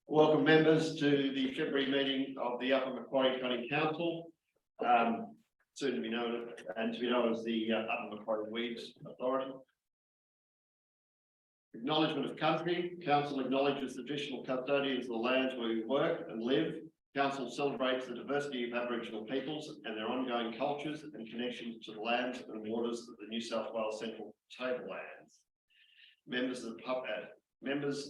Welcome members to the February meeting of the Upper Macquarie County Council, soon to be known as the Upper Macquarie Weeds Authority. Acknowledgement of country. Council acknowledges the traditional custodians of the lands where we work and live. Council celebrates the diversity of Aboriginal peoples and their ongoing cultures and connections to the lands and waters of the New South Wales Central Tablelands. Members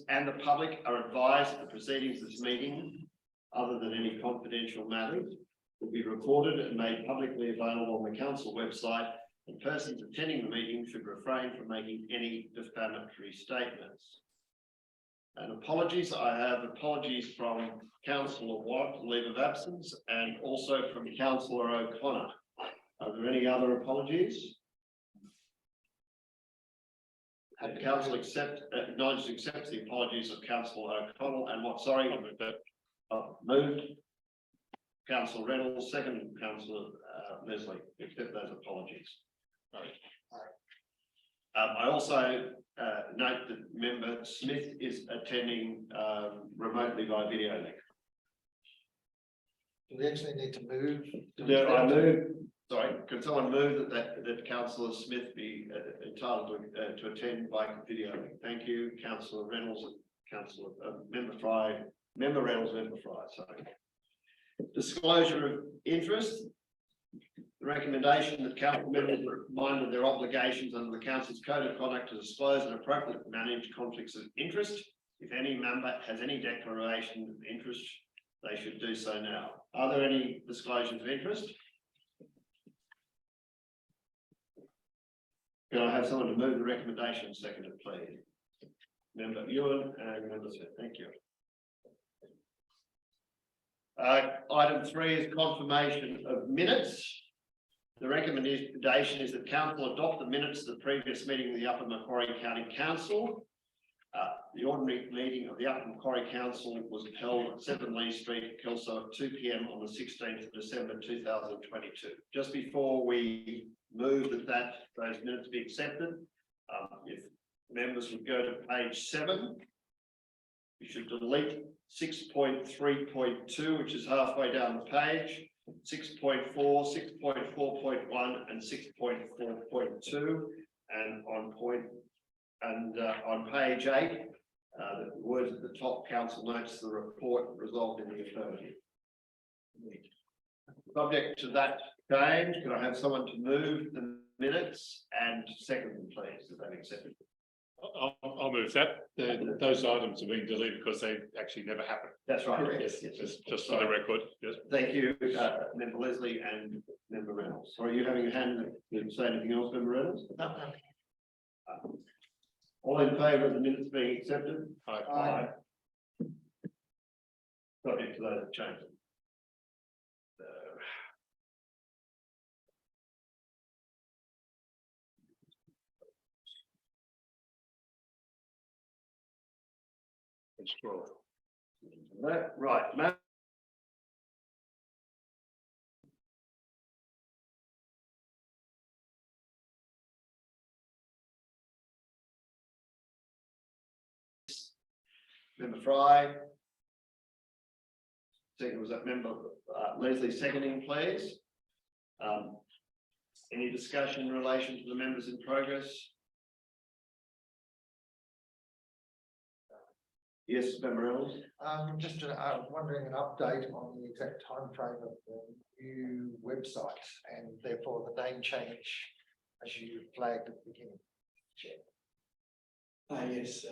and the public are advised that the proceedings of this meeting, other than any confidential matters, will be recorded and made publicly available on the council website, and persons attending the meeting should refrain from making any defamatory statements. And apologies, I have apologies from Councillor Watt, leave of absence, and also from Councillor O'Connor. Are there any other apologies? And council accepts the apologies of Councillor O'Connell and what? Sorry, moved. Councillor Reynolds, second. Councillor Leslie, accept those apologies. Sorry. I also note that Member Smith is attending remotely by video link. Do we actually need to move? I move. Sorry, can someone move that Councillor Smith be entitled to attend by video link? Thank you, Councillor Reynolds and Councillor Member Fry, Member Reynolds, Member Fry. Sorry. Disclosure of interest. The recommendation that council members are reminded of their obligations under the council's code of conduct to disclose and appropriately manage conflicts of interest. If any member has any declaration of interest, they should do so now. Are there any disclosures of interest? Can I have someone to move the recommendation seconded, please? Member Ewan and Member Smith. Thank you. Item 3 is confirmation of minutes. The recommendation is that council adopt the minutes of the previous meeting of the Upper Macquarie County Council. The ordinary meeting of the Upper Macquarie Council was held at 7 Lee Street, Kelso at 2 p.m. on the 16th of December 2022. Just before we move that those minutes be accepted, if members would go to page 7, we should delete 6.3.2, which is halfway down the page, 6.4, 6.4.1, and 6.4.2, and on page 8, the words at the top, council notes the report resolved in the affirmative. Subject to that change, can I have someone to move the minutes and second them, please? Is that accepted? I'll move that. Those items are being deleted because they actually never happened. That's right. Correct. Yes. Just for the record. Yes. Thank you, Member Leslie and Member Reynolds. Sorry, you having a hand to say anything else, Member Reynolds? No. All in favour of the minutes being accepted? Aye. Subject to those changes. Right. Member Fry. Second was that Member Leslie seconding, please. Any discussion in relation to the members in progress? Yes, Member Reynolds. Just wondering an update on the exact time frame of the new website and therefore the name change as you flagged at the beginning. Yes,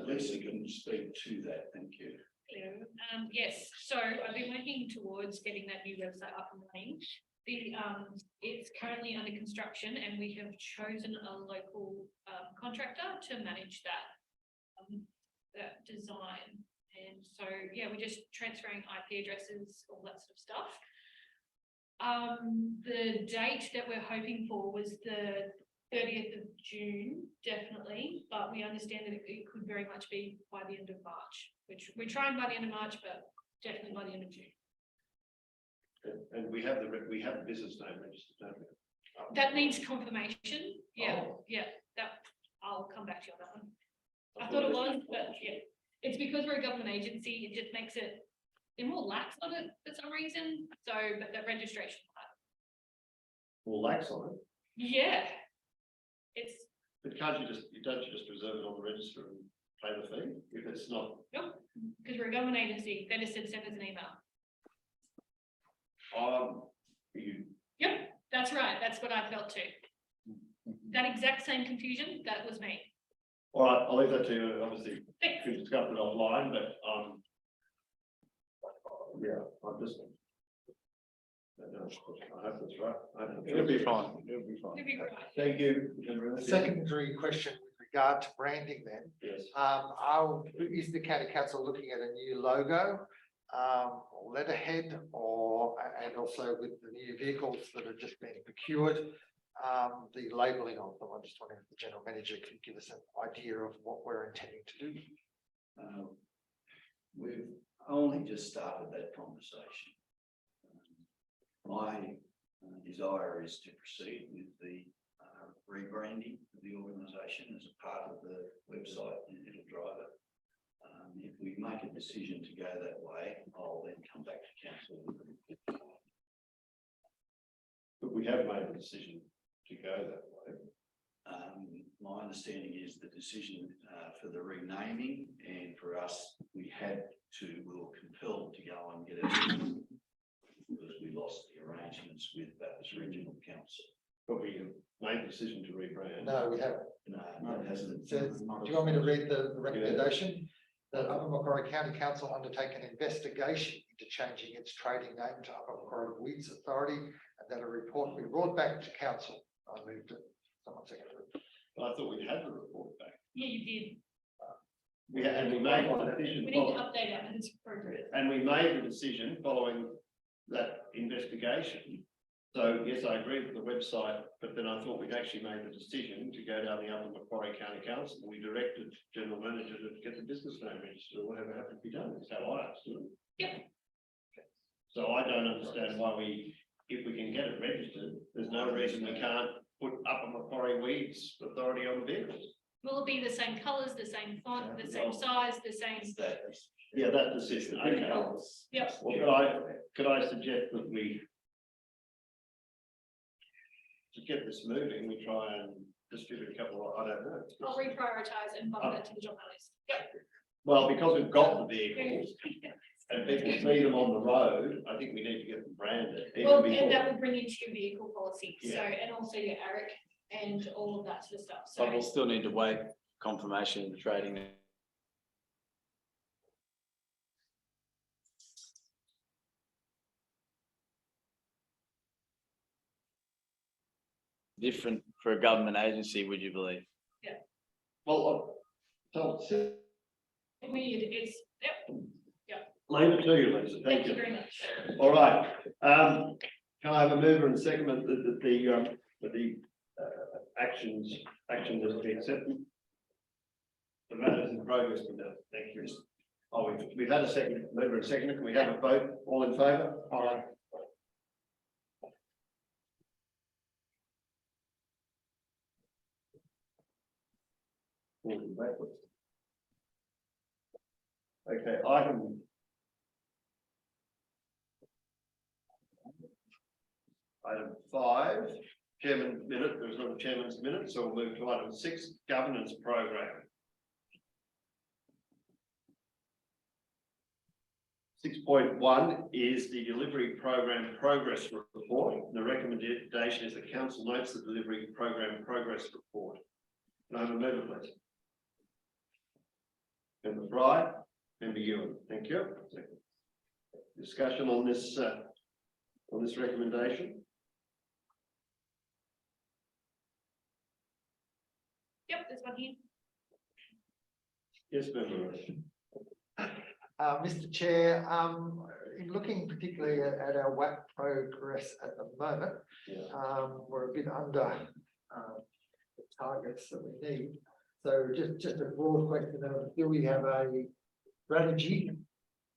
Lisa can speak to that. Thank you. Hello. Yes, so I've been working towards getting that new website up and running. It's currently under construction, and we have chosen a local contractor to manage that design. And so, yeah, we're just transferring IP addresses, all that sort of stuff. The date that we're hoping for was the 30th of June, definitely, but we understand that it could very much be by the end of March, which we're trying by the end of March, but definitely by the end of June. And we have the business name registered, don't we? That needs confirmation. Yeah, yeah. That I'll come back to you on that one. I thought it was, but yeah, it's because we're a government agency, it just makes it, they're more lax on it for some reason, so, but the registration. More lax on it, Yeah. It's, but don't you just reserve it on the register and pay the fee if it's not? because we're a government agency, they just said send us an email. You, Yep, that's right, that's what I felt too. That exact same confusion, that was me. all right, I'll leave that to you, obviously, Thanks. we can discuss it offline, but, yeah, I'm just. I hope that's right. I don't know. It'll be fine, it'll be fine. You'll be right. Thank you. Member Ennis. Secondary question with regard to branding then. Yes. Is the county council looking at a new logo, or letterhead, or, and also with the new vehicles that have just been procured, the labelling of them? I'm just wondering if the general manager could give us an idea of what we're intending to do. We've only just started that conversation. My desire is to proceed with the rebranding of the organisation as a part of the website, and it'll drive it. If we make a decision to go that way, I'll then come back to council. But we have made the decision to go that way. My understanding is the decision for the renaming, and for us, we were compelled to go and get it because we lost the arrangements with Bathurst Regional Council. But we have made the decision to rebrand. No, we haven't. No, that hasn't. So, do you want me to read the recommendation? That Upper Macquarie County Council undertake an investigation into changing its trading name to Upper Macquarie Weeds Authority, and that a report be brought back to council. I moved it. Someone seconded it. I thought we'd had the report back. Yeah, you did. And we made the decision. We need to update it when it's appropriate. And we made the decision following that investigation. So yes, I agree with the website, but then I thought we'd actually made the decision to go down the Upper Macquarie County Council. We directed General Manager to get the business name registered, or whatever had to be done. That's how I understood it. Yep. So I don't understand why if we can get it registered, there's no reason we can't put Upper Macquarie Weeds Authority on the vehicles. Will it be the same colours, the same font, the same size, the same? Yeah, that decision, okay. Yep. Well, could I suggest that to get this moving, we try and distribute a couple of, I don't know. I'll reprioritize and bump that to the job list. Yep. Well, because we've got the vehicles and people see them on the road, I think we need to get them branded. even Well, before- and that would bring into your vehicle policy, so, Yeah. and also your ARIC and all of that sort of stuff, But we'll so. still need to wait confirmation of the trading. Different for a government agency, would you believe? Well, so Weird, it's, yep, leave it to you, Lisa. thank you very much. All right, can I have a mover and second that the actions that be accepted? The matters in progress be done. Thank you. Oh, we've had a second, mover and second. Can we have a vote? All in favour? Aye. Okay, item 5, chairman's minute. There's not a chairman's minute, so we'll move to item 6, governance program. 6.1 is the delivery program progress report. The recommendation is that council notes the delivery program progress report. Can I have a mover, please? Member Fry, Member Ewan, thank you. Discussion on this recommendation. Yep, there's one here. Yes, Member. Mr. Chair, in looking particularly at our WAP progress at the moment, we're a bit under the targets that we need. So just a broad question of, do we have a strategy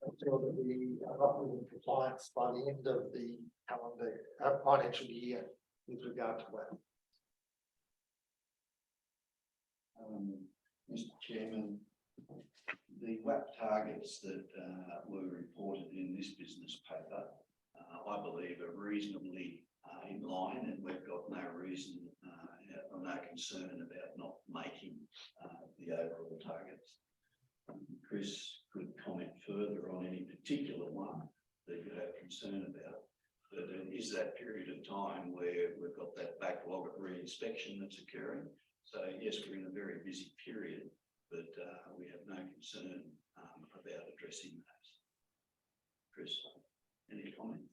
ensure that we are up in compliance by the end of the calendar financial year with regard to WAP? Mr. Chairman, the WAP targets that were reported in this business paper, I believe are reasonably in line, and we've got no reason or no concern about not making the overall targets. Chris could comment further on any particular one that you have concern about. But it is that period of time where we've got that backlog of re-inspection that's occurring. So yes, we're in a very busy period, but we have no concern about addressing those. Chris, any comment?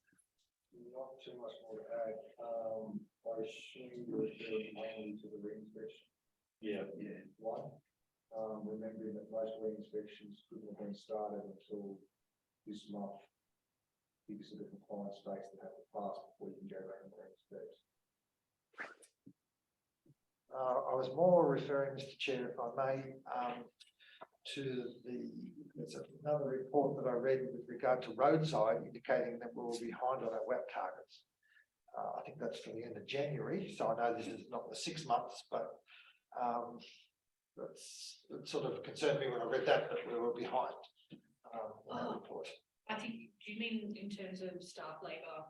Not too much more to add. I assume you're referring mainly to the re-inspection. Yeah. One, remembering that most re-inspections couldn't have been started until this month, because of the compliance dates that have to pass before you can go back and re-inspect. I was more referring, Mr. Chair, if I may, to there's another report that I read with regard to roadside indicating that we're behind on our WAP targets. I think that's for the end of January, so I know this is not the 6 months, but that sort of concerned me when I read that we were behind on that report. I think, do you mean in terms of staff labour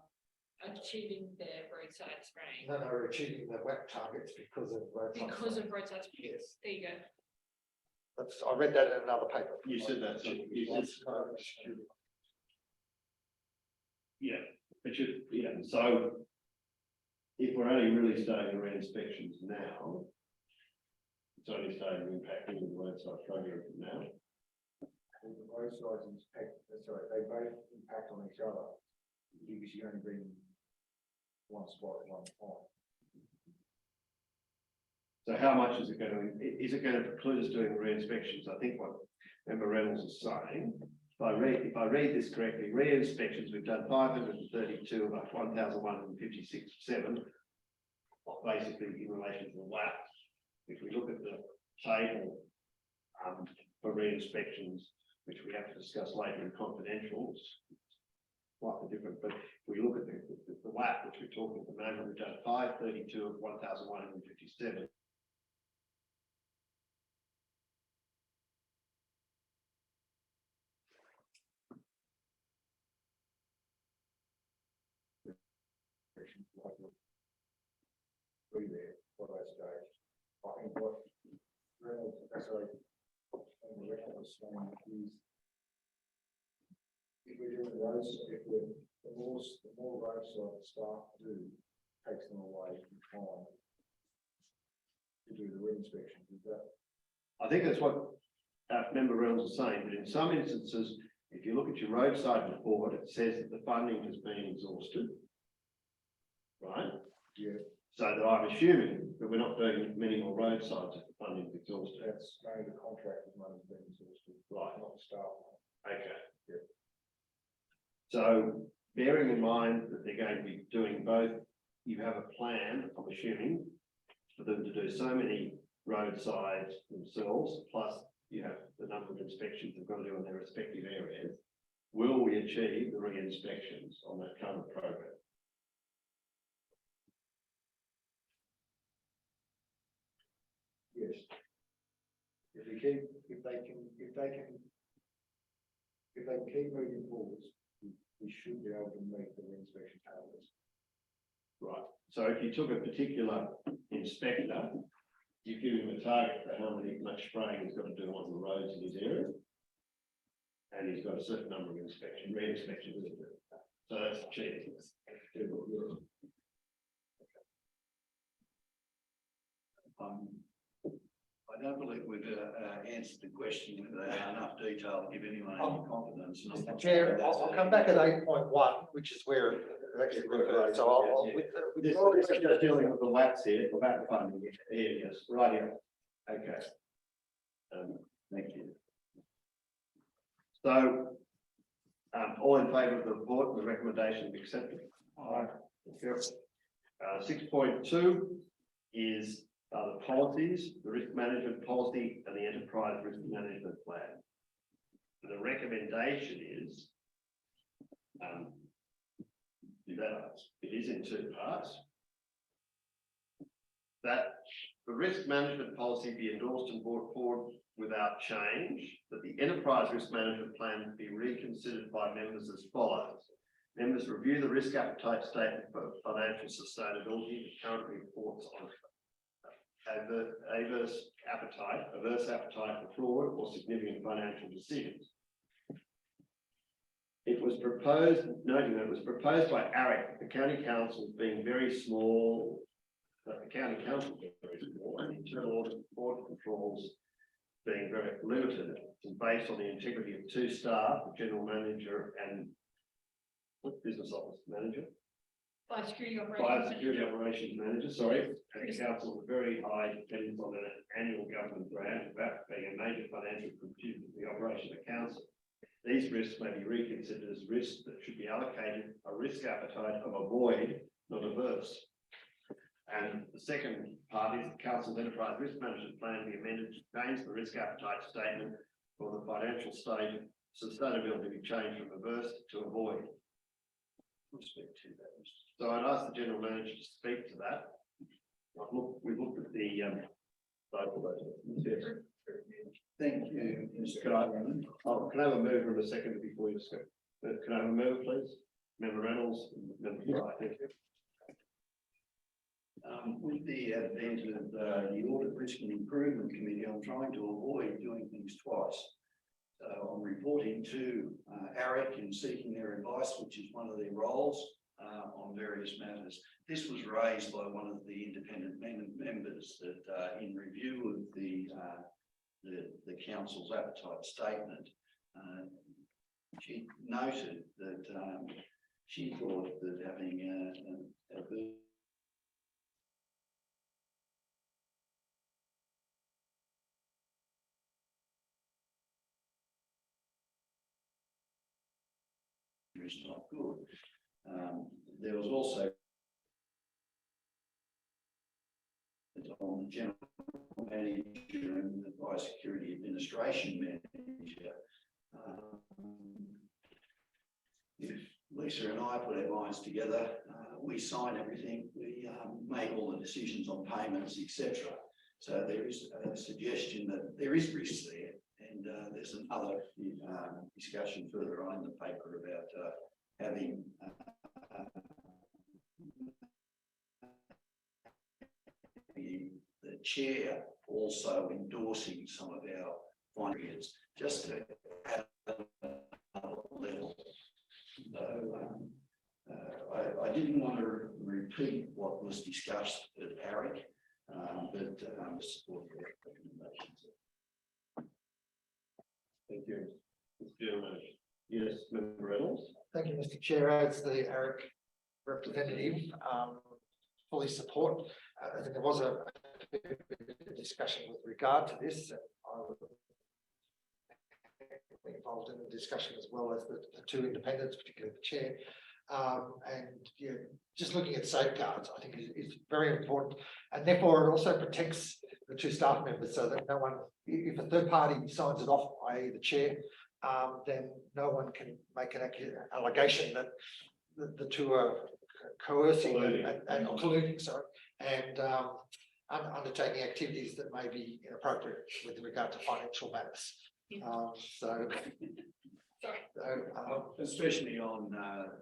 achieving their roadside spraying? No, we're achieving the WAP targets because of roadside. Because of roadside spraying? Yes. There you go. I read that in another paper. You said that, so you said, yeah, it should, yeah, so if we're only really starting the re-inspections now, it's only starting impacting the roadside program now. And the roadside impact, sorry, they both impact on each other because you only bring one spot at one time. So how much is it going to preclude us doing re-inspections? I think what Member Reynolds is saying, if I read this correctly, re-inspections, we've done 532 of 1,157, basically in relation to the WAP. If we look at the table for re-inspections, which we have to discuss later in confidential, it's slightly different, but if we look at the WAP, which we're talking at the moment, we've done 532 of 1,157. Three there for that stage. I think what Reynolds, sorry, Reynolds was saying is if we're doing roads, the more roadside staff do, takes them away from time to do the re-inspection. Is that? I think that's what Member Reynolds is saying, but in some instances, if you look at your roadside report, it says that the funding has been exhausted. Right? Yeah. So that I'm assuming that we're not doing many more roadsides if the funding is exhausted. That's mainly the contractor's money being exhausted, Right. not the staff. Okay. Yeah. So bearing in mind that they're going to be doing both, you have a plan, I'm assuming, for them to do so many roadsides themselves, plus you have the number of inspections they've got to do in their respective areas. Will we achieve the re-inspections on that current program? Yes. If they can keep moving forwards, we should be able to meet the inspection targets. Right, so if you took a particular inspector, you give him a target for how much spraying he's got to do on the roads in his area. And he's got a certain number of re-inspections. So that's achieved. I don't believe we've answered the question with enough detail to give anyone any confidence. And I'm Mr. not Chair, saying that's I'll come back at 8.1, which is where it actually referred. So I'll This is just dealing with the WAPs here, about the funding. Here, yes, right here. Okay. Thank you. So, all in favour of the report and the recommendation be accepted? Aye. 6.2 is the policies, the risk management policy and the enterprise risk management plan. And the recommendation is it is in two parts. That the risk management policy be endorsed and brought forward without change, that the enterprise risk management plan be reconsidered by members as follows. Members review the risk appetite statement for financial sustainability that currently reports on averse appetite for fraud or significant financial decisions. It was proposed, noting that it was proposed by ARIC, the county council being very small, that the county council being very small, and internal audit controls being very limited, and based on the integrity of two staff, the general manager and business office manager, Biosecurity security operations manager, sorry, and the council with very high dependence on an annual government grant, that being a major financial contributor to the operation of the council. These risks may be reconsidered as risks that should be allocated a risk appetite of avoid, not averse. And the second part is the council's enterprise risk management plan be amended to change the risk appetite statement for the financial state sustainability be changed from averse to avoid. So I'd ask the general manager to speak to that. We've looked at the Thank you, Mr. Can I have a mover and a second before you speak? Can I have a mover, please? Member Reynolds, member Fry, thank you. With the advent of the Audit Risk and Improvement Committee, I'm trying to avoid doing things twice. So I'm reporting to ARIC and seeking their advice, which is one of their roles on various matters. This was raised by one of the independent members that in review of the council's appetite statement, she noted that she thought that having a is not good. There was also on the general manager and the biosecurity administration manager. If Lisa and I put our minds together, we sign everything, we make all the decisions on payments, etc. So there is a suggestion that there is risk there. And there's another discussion further on in the paper about having the chair also endorsing some of our findings, just to add another level. So I didn't want to repeat what was discussed at ARIC, but support the recommendations. Thank you. Mr. Yes, member Reynolds. Thank you, Mr. Chair. As the ARIC representative, fully support. I think there was a discussion with regard to this. I was involved in the discussion as well as the two independents, particularly the chair. And yeah, just looking at safeguards, I think is very important, and therefore it also protects the two staff members so that no one, if a third party signs it off, i.e. the chair, then no one can make an allegation that the two are coercing and colluding, sorry, and undertaking activities that may be inappropriate with regard to financial matters. Especially on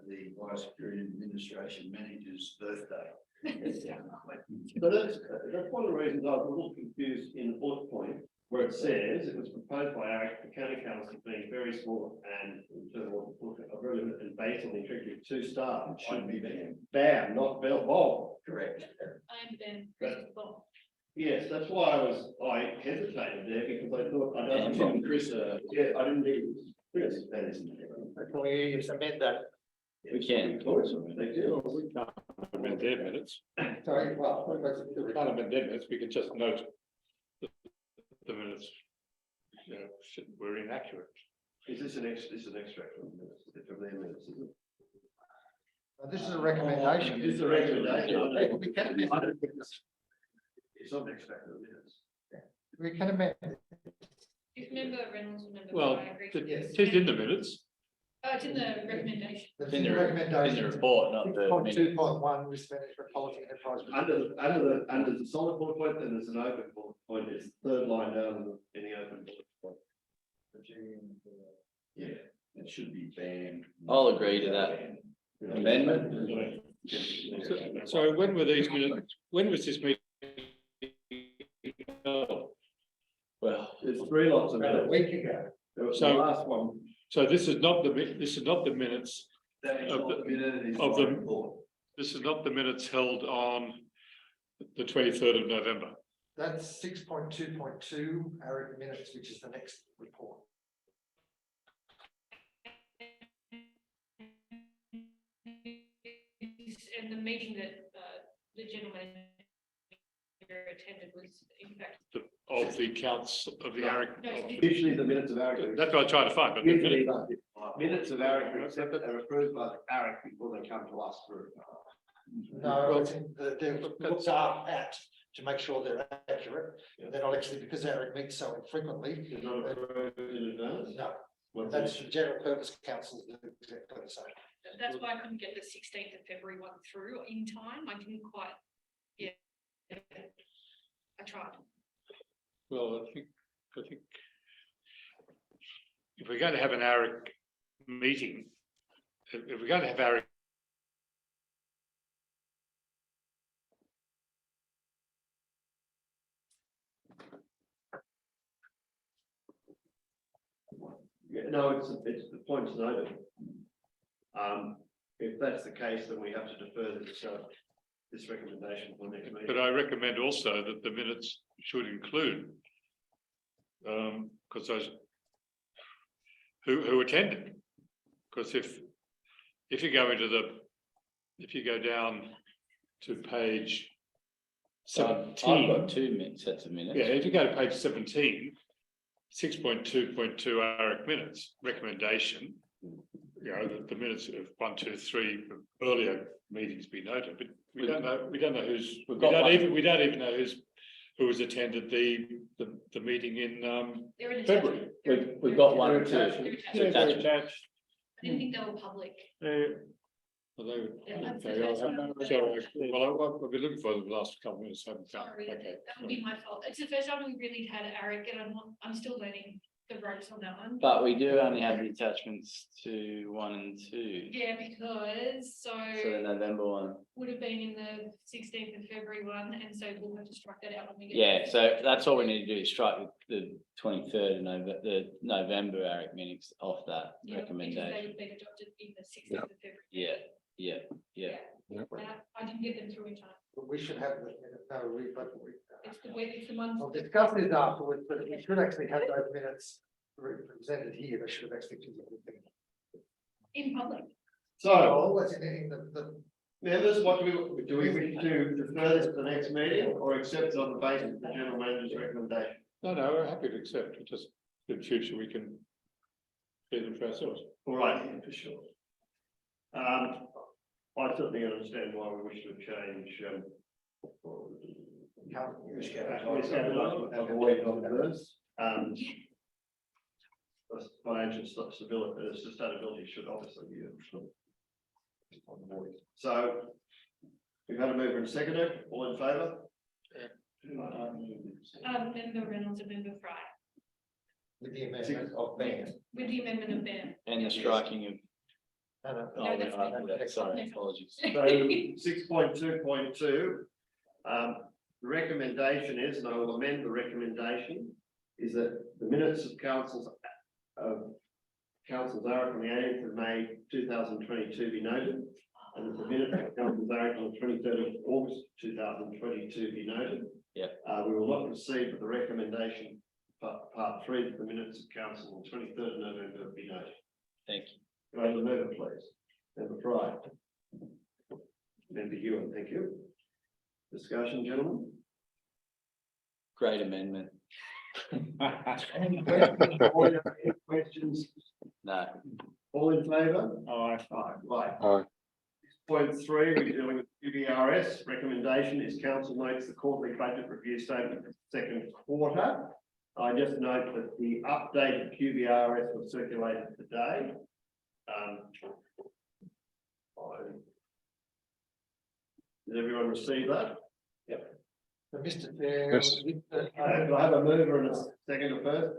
the biosecurity administration manager's birthday. So that's one of the reasons I was a little confused in the bullet point where it says it was proposed by ARIC, the county council being very small and very limited and based on the integrity of two staff. It should be banned. Bam, not Bell. Correct. I'm Ben. Yes, that's why I hesitated there because I thought I don't. Chris, Yeah, I didn't need Chris. that isn't it. Can we amend that? We can. They do. We can't amend their minutes. Sorry, well, We can't amend their minutes. We can just note that the minutes, you know, were inaccurate. Is this an extract from their minutes? Is it? this is a recommendation. This is a recommendation. We can amend it. It's not an extract of the minutes. We can amend it. If member Reynolds and member Well, Fry agree. it is in the minutes. It's in the recommendation. That's In the recommendation. report, not the Point minute. 2.1, risk management policy enterprise. Under the solid bullet point, then there's an open bullet point, it's the third line down in the open bullet point. Yeah, it should be banned. I'll agree to that amendment. So when were these minutes, when was this meeting? held? Well, There's three lots of About a minutes. week ago. There was So- the last one. So this is not this is not the minutes, That is Of not the- the minute, it's of my the- report. this is not the minutes held on the 23rd of November. That's 6.2.2 ARIC minutes, which is the next report. And the meeting that, the gentleman attended was in fact. Of the counts of the ARIC. Usually the minutes of ARIC. That's what I tried to find, but the Usually minute- minutes of ARIC are accepted, are approved by the ARIC before they come to us for. No, I think they're looked at to make sure they're accurate. They're not actually, because ARIC meets so infrequently. It's not approved in advance. No, Well, that's the general purpose councils do exactly the same. That's why I couldn't get the 16th of February one through in time. I didn't quite, yeah. I tried. Well, I think if we're going to have an ARIC meeting, if we're going to have ARIC. Yeah, no, it's the point's noted. If that's the case, then we have to defer this recommendation for next meeting. But I recommend also that the minutes should include. Because those. Who attended, because if you go if you go down to page. I've 17, got 2 sets of minutes. yeah, if you go to page 17, 6.2.2 ARIC minutes, recommendation. You know, the minutes of 1, 2, 3 of earlier meetings be noted, but we don't know who's, we don't even know who has attended the meeting in They're in February. We've got one or They're two. attached. They're attached. attached. I didn't think they were public. Although, Yeah, that's okay, the first one. I've been looking for them the last couple of minutes, haven't found. Sorry, Okay. that would be my fault. It's the first time we really had ARIC and I'm still learning the ropes on that one. But we do only have the attachments to 1 and 2. Yeah, because So the November one. would have been in the 16th of February one, and so we'll have to strike that out when we get. Yeah, so that's all we need to do is strike the 23rd of November, the November ARIC minutes off that Yeah, because they recommendation. would have been adopted in the 16th of February. Yeah. I didn't get them through in time. But we should have the minutes, no, It's the one. I'll discuss this afterwards, but we should actually have those minutes presented here. They should have actually. In public. So, Always in the. members, what do we wish to defer this to the next meeting or accept it on the basis of the general manager's recommendation? No, we're happy to accept, it just in future we can do them for ourselves. All right, for sure. I certainly understand why we wish to change. Avoid obverse. Financial stability, sustainability should obviously be. On the board. So we've had a mover and seconder, all in favour? Member Reynolds and member Fry, With the amendment of ban. with the amendment of ban. And the striking of. No, Oh, that's right, sorry, next. apologies. So 6.2.2, the recommendation is, and I will amend the recommendation, is that the minutes of council's ARIC on the 18th of May 2022 be noted, and that the minutes of council's ARIC on the 23rd of August 2022 be noted. Yep. We will not proceed with the recommendation, part 3, that the minutes of council on 23rd of November be noted. Thank you. Can I have the mover, please? Member Fry. Member Ewan, thank you. Discussion, gentlemen? Great amendment. Any questions? No. All in favour? Aye. Right. Aye. 6.3, we're dealing with QBRS. Recommendation is council notes the quarterly budget review statement for the second quarter. I just note that the updated QBRS was circulated today. Fine. Did everyone receive that? So, Mr. Chair. Yes. Do I have a mover and a second or first?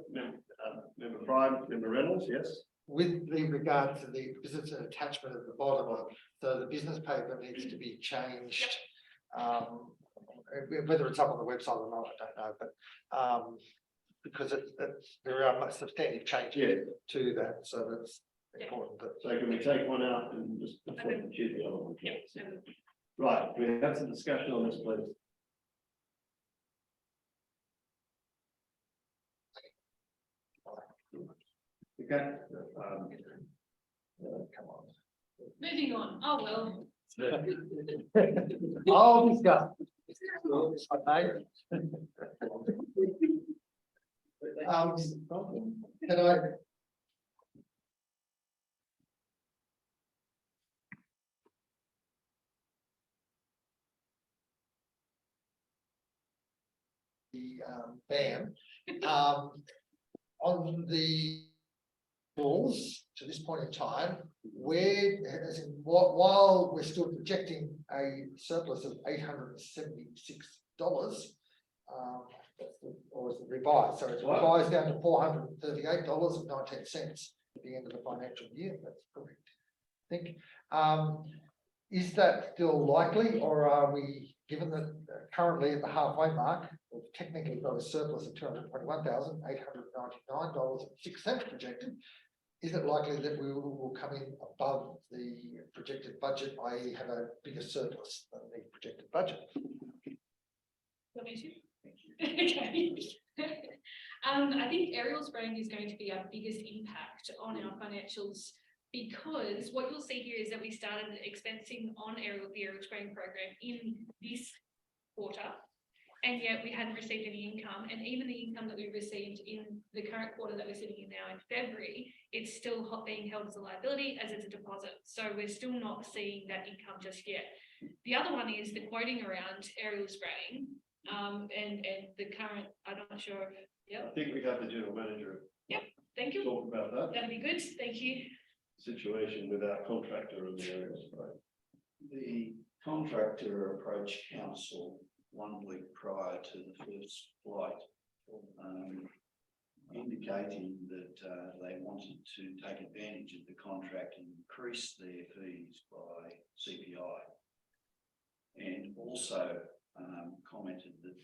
Member Prime, Member Reynolds, yes? With the regard to the, because it's an attachment at the bottom of, so the business paper needs to be changed. Whether it's up on the website or not, I don't know, but because there are substantive changes to that, so that's important. That So can we take one out and just choose the other one? Yeah, so Right, we have some discussion on this, please. Okay. come on. moving on. Oh, well. I'll discuss. Okay. Can I? The ban on the rules to this point in time, where as in, while we're still projecting a surplus of $876, or is it revised? So it's What? revised down to $438.19 at the end of the financial year. That's correct. I think. Is that still likely, or are we, given that currently at the halfway mark, we've technically got a surplus of $221,899.06 projected? Is it likely that we will come in above the projected budget, i.e. have a bigger surplus than the projected budget? Want me to? Okay. I think aerial spraying is going to be our biggest impact on our financials, because what you'll see here is that we started expensing on the aerial spraying program in this quarter, and yet we hadn't received any income. And even the income that we received in the current quarter that we're sitting in now in February, it's still being held as a liability, as it's a deposit. So we're still not seeing that income just yet. The other one is the quoting around aerial spraying, and the current, I'm not sure. I think we have the general manager Thank you. talk about that That'd be good. Thank you. situation with our contractor in the area, right? The contractor approached council 1 week prior to the first flight, indicating that they wanted to take advantage of the contract and increase their fees by CPI, and also commented that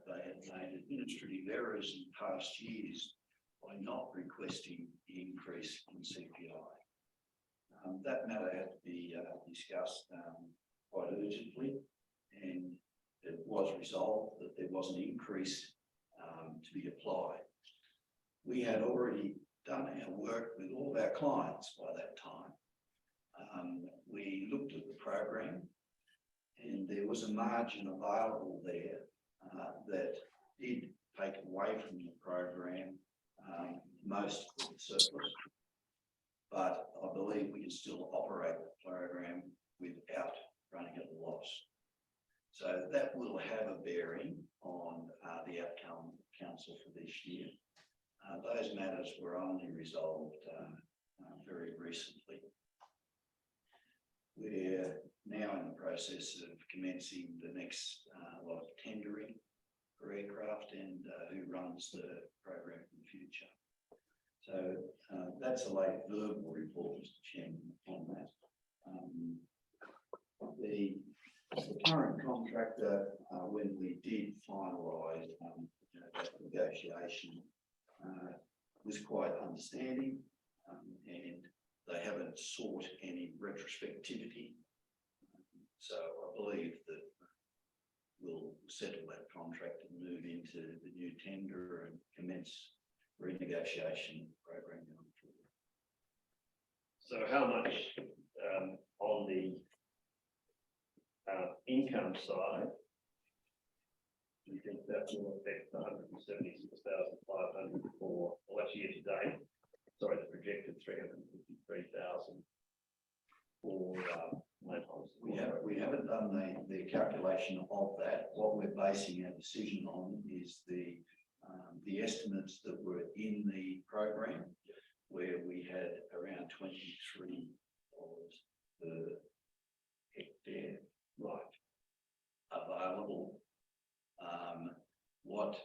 they had made administrative errors in past years by not requesting the increase in CPI. That matter had to be discussed quite urgently, and it was resolved that there was an increase to be applied. We had already done our work with all of our clients by that time. We looked at the program, and there was a margin available there that did take away from the program most of the surplus. But I believe we can still operate the program without running at a loss. So that will have a bearing on the outcome of council for this year. Those matters were only resolved very recently. We're now in the process of commencing the next lot of tendering for aircraft and who runs the program in the future. So that's a late verbal report, Mr. Chairman, on that. The current contractor, when we did finalise that negotiation, was quite understanding, and they haven't sought any retrospectivity. So I believe that we'll settle that contract and move into the new tender and commence renegotiation program going forward. So how much on the income side do you think that will affect the 176,500 for last year to date? Sorry, the projected 353,000 for we haven't done the calculation of that. What we're basing our decision on is the estimates that were in the program, where we had around $23 per hectare Right. available. What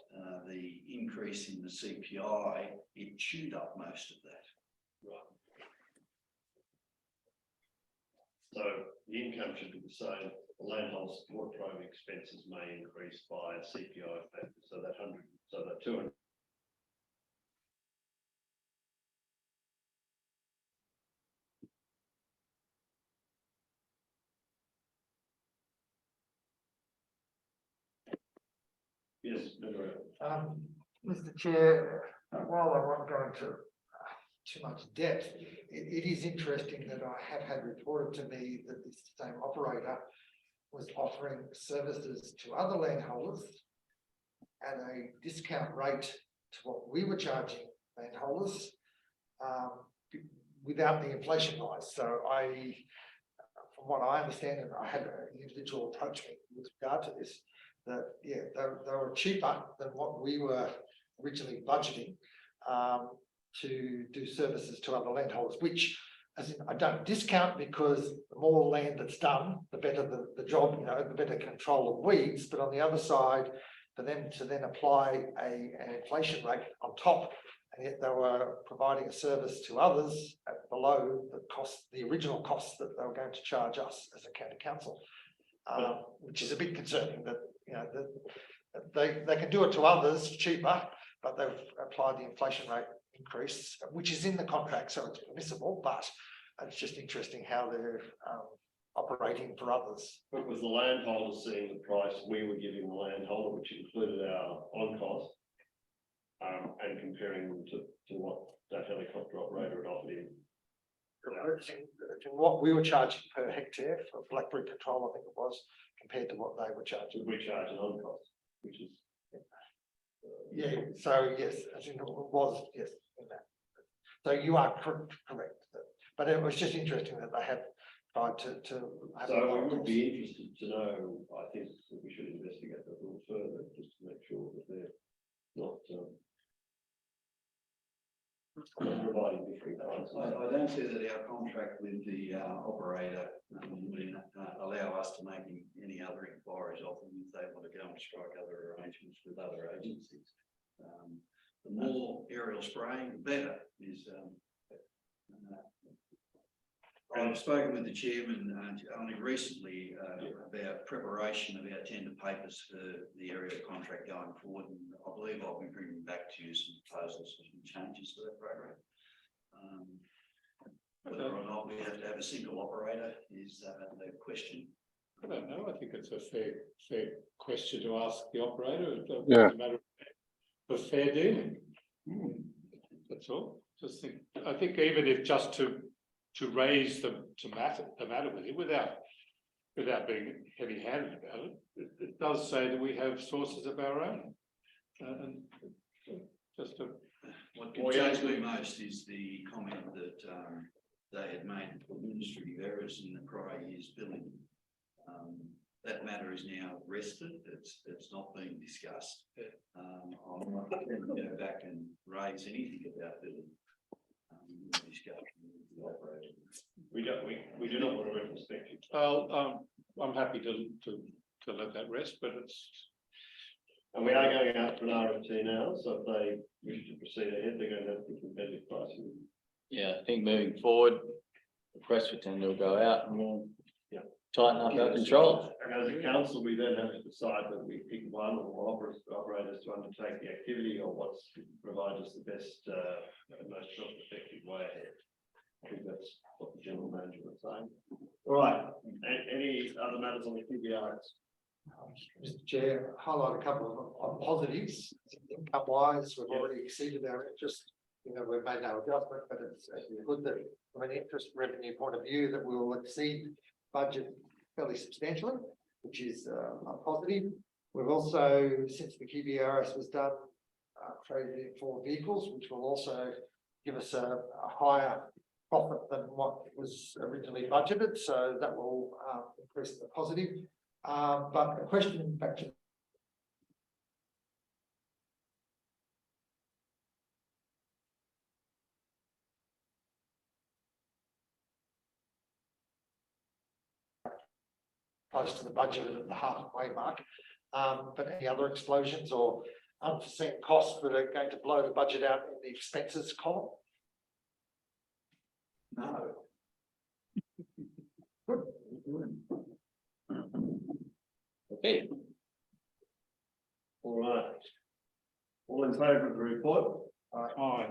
the increase in the CPI, it chewed up most of that. So the income should be the same. The landholder support program expenses may increase by a CPI factor, so that 200. Yes, Mr. Chair, while I won't go into too much depth, it is interesting that I have had reported to me that this same operator was offering services to other landholders at a discount rate to what we were charging landholders, without the inflation rise. So from what I understand, and I had an individual approach me with regard to this, that they were cheaper than what we were originally budgeting to do services to other landholders, which, as in, I don't discount, because the more land that's done, the better the job, the better control of weeds. But on the other side, for them to then apply an inflation rate on top, and yet they were providing a service to others at below the original costs that they were going to charge us as a county council, which is a bit concerning that, that they can do it to others cheaper, but they've applied the inflation rate increase, which is in the contract, so it's permissible, but it's just interesting how they're operating for others. But was the landholder seeing the price we were giving the landholder, which included our on cost, and comparing them to what that helicopter operator had offered him? To what we were charging per hectare for blackberry control, I think it was, compared to what they were charging. We charge an on cost, which is. So yes, as in it was, yes, in that. So you are correct, but it was just interesting that they had tried to have. So I would be interested to know, I think that we should investigate that a little further, just to make sure that they're not providing different prices. I don't see that our contract with the operator would allow us to make any other inquiries of them if they want to go and strike other arrangements with other agencies. The more aerial spraying, the better. I've spoken with the chairman only recently about preparation of our tender papers for the aerial contract going forward, and I believe I'll be bringing back to you some proposals for some changes to that program. Whether or not we have to have a single operator is the question. I don't know. I think it's a fair question to ask the operator. It's a matter of fair dealing. That's all. I think even if just to raise the matter with it without being heavy-handed about it, it does say that we have sources of our own, and just to. What concerns me most is the comment that they had made administrative errors in the prior year's billing. That matter is now rested. It's not being discussed. I'm not going to go back and raise anything about billing. We do not want to retrospective. Well, I'm happy to let that rest, but it's. And we are going out for an RFT now, so if they wish to proceed ahead, they're going to have to competitive pricing. Yeah, I think moving forward, the request for tender will go out and we'll tighten up our control. And as a council, we then have to decide whether we pick one or more operators to undertake the activity, or what's provide us the best and most cost-effective way ahead. I think that's what the general manager was saying. All right, any other matters on the QBRs? Mr. Chair, highlight a couple of positives. Income wise, we've already exceeded our interest. We've made no adjustment, but it's good that from an interest revenue point of view that we will exceed budget fairly substantially, which is a positive. We've also, since the QBRS was done, traded in 4 vehicles, which will also give us a higher profit than what was originally budgeted. So that will increase the positive. But the question back to close to the budget at the halfway mark. But any other explosions or unforeseen costs that are going to blow the budget out in the expenses column? No. Okay, All right. All in favour of the report? Aye.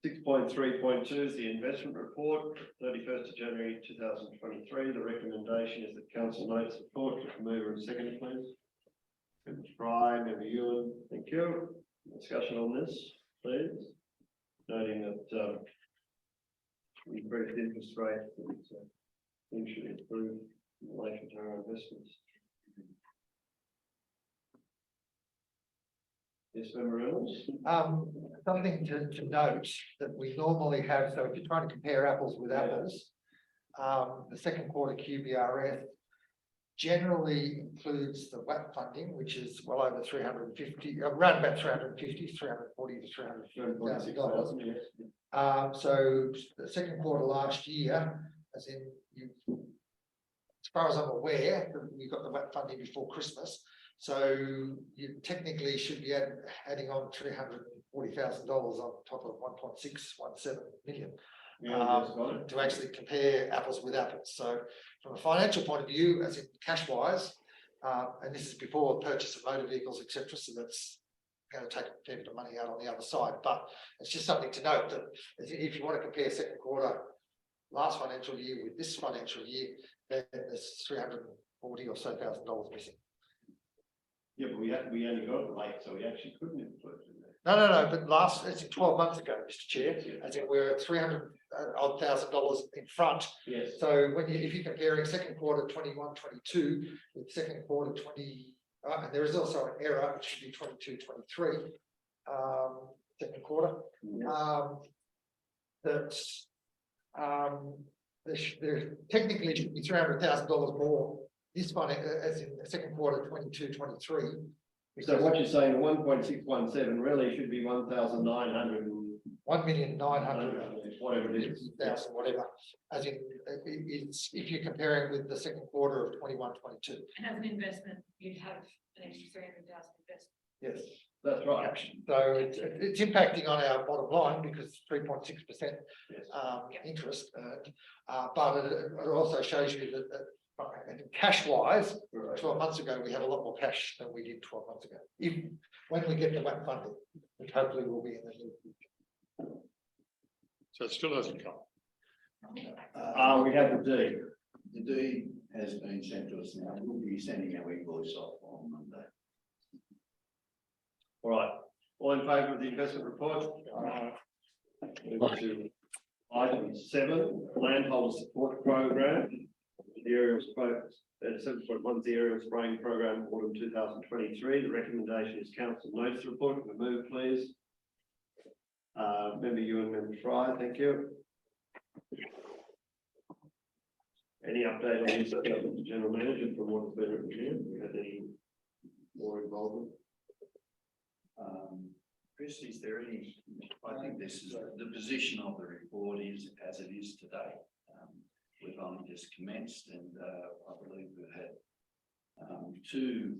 6.3.2 is the investment report, 31st of January 2023. The recommendation is that council notes the report. Mover and second, please. Member Fry, Member Ewan, thank you. Discussion on this, please. Noting that increased interest rates, things should improve in relation to our investments. Yes, Member Reynolds. Something to note that we normally have, so if you're trying to compare apples with apples, the second quarter QBRF generally includes the WAP funding, which is well over 350, around about 340 to $350,000. So the second quarter last year, as in you, as far as I'm aware, we got the WAP funding before Christmas. So you technically should be adding on $340,000 on top of 1.617 million to actually compare apples with apples. So from a financial point of view, as in cash wise, and this is before purchase of motor vehicles, etc. So that's going to take a fair bit of money out on the other side. But it's just something to note that if you want to compare second quarter last financial year with this financial year, then there's $340,000 or so missing. Yeah, but we only got it late, so we actually couldn't include it in there. No, but it's 12 months ago, Mr. Chair, as in we're $300,000 in front. Yes. So if you're comparing second quarter 21-22 with second quarter 20, and there is also an error, it should be 22-23, second quarter. There technically should be $300,000 more this one, as in the second quarter 22-23. So what you're saying, 1.617 really should be 1,900. 1,900,000, whatever it is. whatever. As in, it's if you're comparing with the second quarter of 21-22. And as an investment, you'd have an extra 300,000 investment. Yes, That's right. so it's impacting on our bottom line because 3.6% interest, but it also shows you that cash wise, 12 months ago, we had a lot more cash than we did 12 months ago. When we get the WAP funding, which hopefully will be in the near future. So it still hasn't come. We have the deed. The deed has been sent to us now. We'll be sending our invoice off on Monday. All right. All in favour of the investment report? Move to item 7, landholder support program. The aerial spray, 7.1 the aerial spraying program, autumn 2023. The recommendation is council notes the report. Can we move, please? Member Ewan, Member Fry, thank you. Any update on this, General Manager, from what has been written here? We had any more involvement? Chris, is there any, I think this is, the position of the report is as it is today. We've only just commenced and I believe we've had 2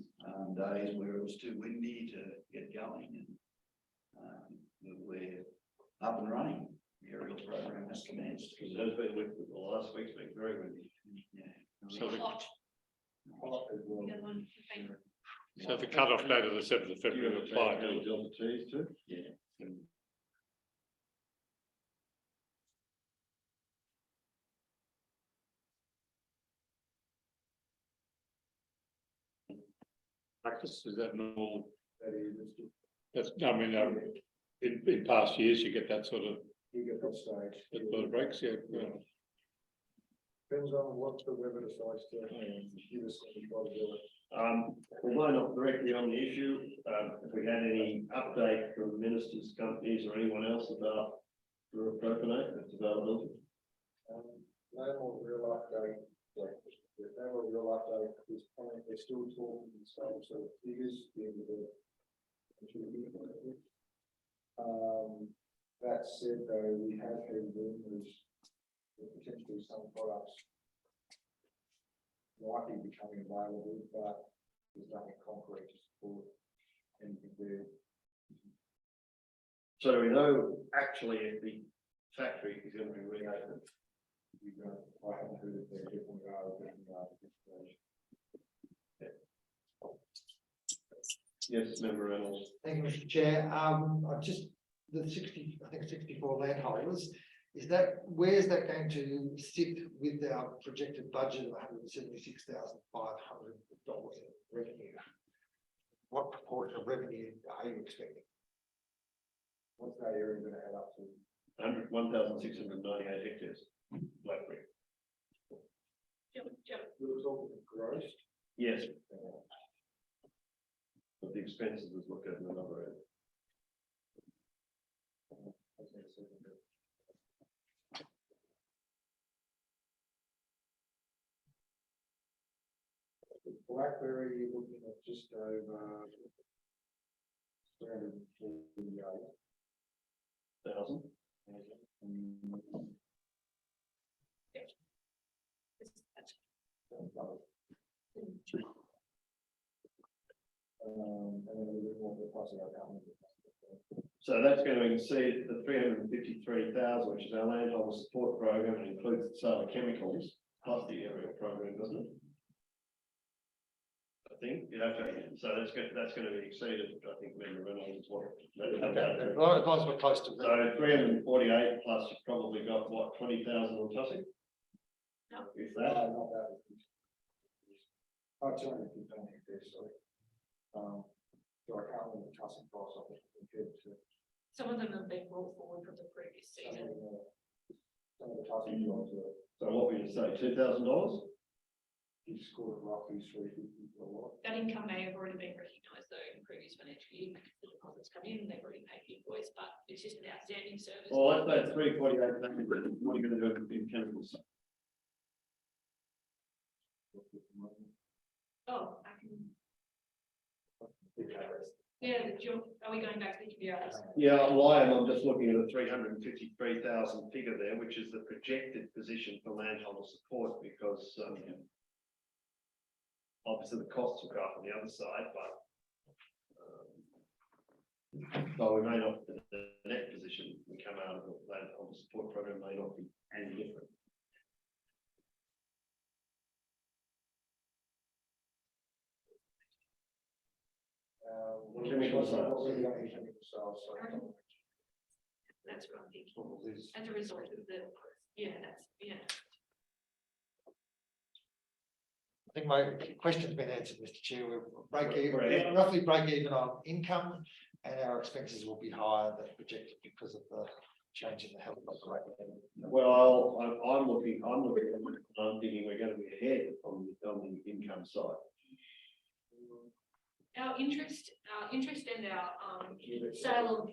days where it was too windy to get going and we're up and running. The aerial program has commenced. Because it has been with the last week's been very windy. Yeah. So the, Hot. As well. The other one, favorite. so the cut-off date of the 7th of February applied. Delta T's too? Yeah. Practice, is that normal? That is, That's, I mean, in past years, you get that sort of, you get that stage. breaks, yeah. Depends on what the weather decides to give us when we try to do it. Although not directly on the issue, if we had any update from ministers, companies or anyone else about the propionate, its availability? No more real update. There's no more real update at this point. They're still talking the same sort of figures. The end of the That said, though, we have heard rumours that potentially some products might be becoming available, but there's nothing concrete to support anything there. So we know actually if the factory is going to be reopened. I haven't heard if they're definitely are, but Yes, member Reynolds. Thank you, Mr. Chair. I just, the 60, I think 64 landholders, is that, where's that going to sit with our projected budget of $176,500 in revenue? What proportion of revenue are you expecting? what's that area going to add up to? 1,698 hectares, blackberry. We're talking gross. Yes. But the expenses is looked at in another area. Blackberry, you're looking at just over 348,000. And then a little bit more for the price of our government. So that's going to exceed the 353,000, which is our landholder support program, and includes the sale of chemicals plus the aerial program, doesn't it? I think, yeah, okay, so that's going to be exceeded, I think, member Reynolds is what. As long as we're close to So that. 348 plus you've probably got what, 20,000 on Tussie? No. If that, Not that. Oh, 215 hectares, sorry. So I can't remember the cussing price of it compared to Some of them have been brought forward from the previous some season. of the cussing prices are. so what would you say, $2,000? You scored roughly 350 for a lot. That income may have already been recognised though in previous financial year, because the deposits come in, they've already paid the invoice, but it's just an outstanding service. Well, let's say 348, what are you going to do in chemicals? Oh, I can. Yeah, are we going back to the QBRs? Yeah, well, I'm just looking at a 353,000 figure there, which is the projected position for landholder support, because obviously the costs will go up on the other side, but we may not, the net position we come out of the landholder support program may not be any different. Chemical sales. What were the only chemical sales? Sorry. That's what I'm thinking, as a result of the, yeah, that's, yeah. I think my question's been answered, Mr. Chair. We're Right. roughly break even on income, and our expenses will be higher than projected because of the change in the helicopter rate. Well, I'm looking, I'm thinking we're going to be ahead on the income side. Our interest and our sale of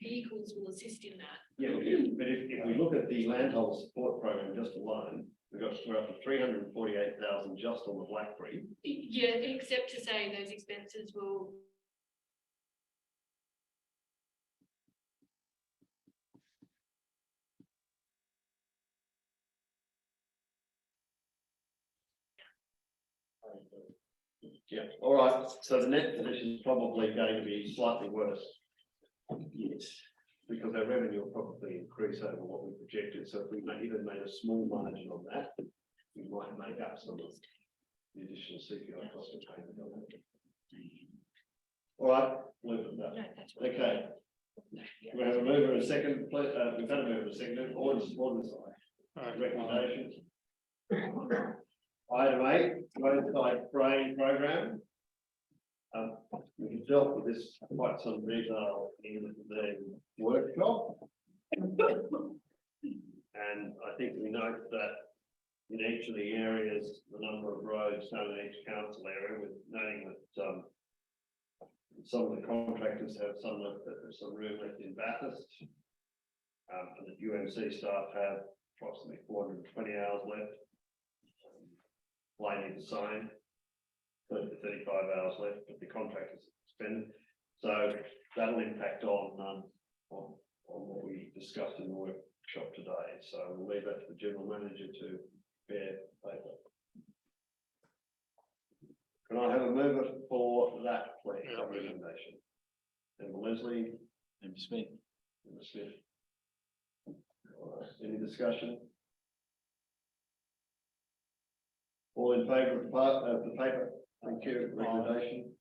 vehicles will assist in that. Yeah, but if we look at the landholder support program just alone, we're up to 348,000 just on the blackberry. Yeah, except to say those expenses will. Yeah, all right, so the net position is probably going to be slightly worse. Yes. Because our revenue will probably increase over what we projected, so if we even made a small margin on that, we might make up some of the additional CPI cost of payment on that. All right, leave it at that. No, that's right. Okay, Yeah. we have a mover and a second, we've had a mover and a second, orders, recommendations. Item 8, roadside spraying program. We've dealt with this quite some detail in the workshop. And I think we note that in each of the areas, the number of roads shown in each council area, with noting that some of the contractors have some room left in Bathurst. And the UMC staff have approximately 420 hours left. Blaming the same, 30 to 35 hours left, but the contract is suspended. So that'll impact on on what we discussed in the workshop today, so we'll leave that to the general manager to prepare paper. Can I have a mover for that, please, Yeah, that recommendation? Member Leslie, Member Smith. Member Smith. All right, any discussion? All in favour of the paper? Thank you, recommendation.